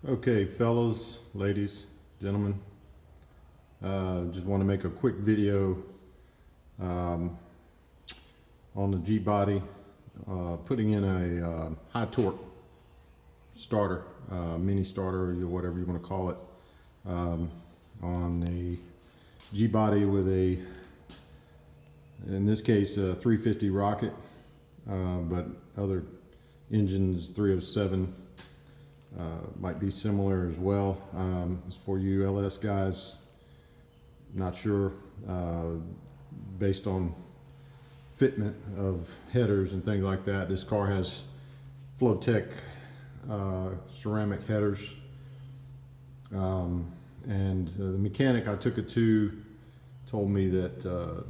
Okay, fellas, ladies, gentlemen, just want to make a quick video on the Gbody, putting in a high torque starter, mini starter, or whatever you want to call it, on a Gbody with a, in this case, a 350 rocket, but other engines, 307, might be similar as well. As for you LS guys, not sure, based on fitment of headers and things like that. This car has Flowtech ceramic headers, and the mechanic I took it to told me that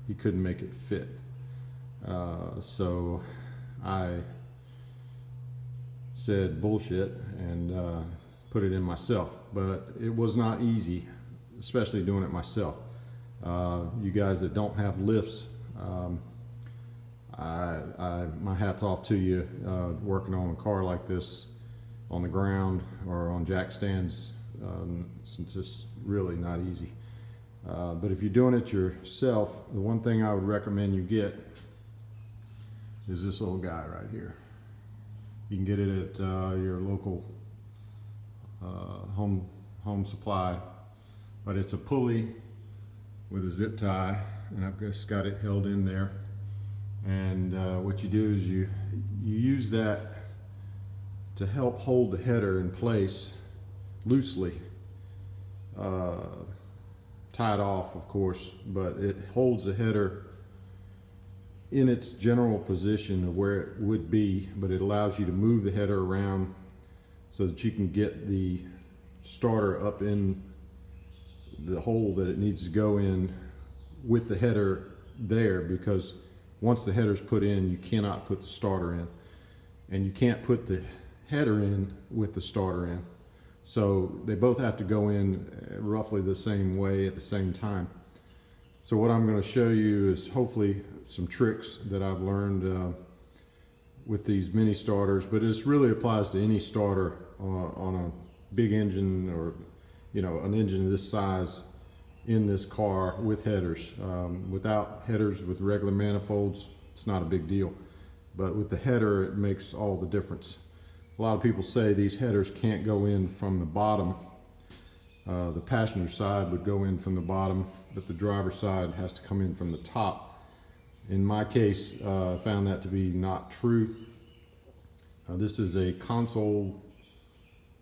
he couldn't make it fit, so I said bullshit and put it in myself. But it was not easy, especially doing it myself. You guys that don't have lifts, my hat's off to you, working on a car like this on the ground or on jack stands. It's just really not easy. But if you're doing it yourself, the one thing I would recommend you get is this little guy right here. You can get it at your local home supply, but it's a pulley with a zip tie, and I've just got it held in there. And what you do is you use that to help hold the header in place loosely, tied off, of course, but it holds the header in its general position of where it would be, but it allows you to move the header around so that you can get the starter up in the hole that it needs to go in with the header there, because once the header's put in, you cannot put the starter in, and you can't put the header in with the starter in. So they both have to go in roughly the same way at the same time. So what I'm going to show you is hopefully some tricks that I've learned with these mini starters, but it really applies to any starter on a big engine, or an engine this size in this car with headers. Without headers, with regular manifolds, it's not a big deal, but with the header it makes all the difference. A lot of people say these headers can't go in from the bottom. The passenger side would go in from the bottom, but the driver's side has to come in from the top. In my case, I found that to be not true. This is a console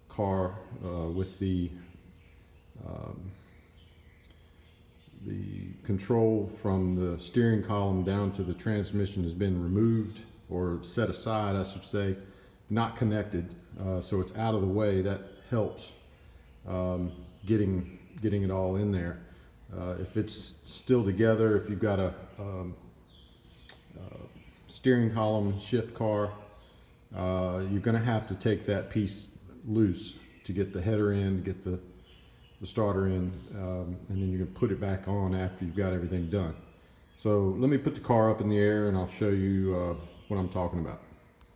car with the control from the steering column down to the transmission has been removed, or set aside, I should say, not connected, so it's out of the way. That helps getting it all in there. If it's still together, if you've got a steering column shift car, you're going to have to take that piece loose to get the header in, to get the starter in, and then you can put it back on after you've got everything done. So let me put the car up in the air and I'll show you what I'm talking about.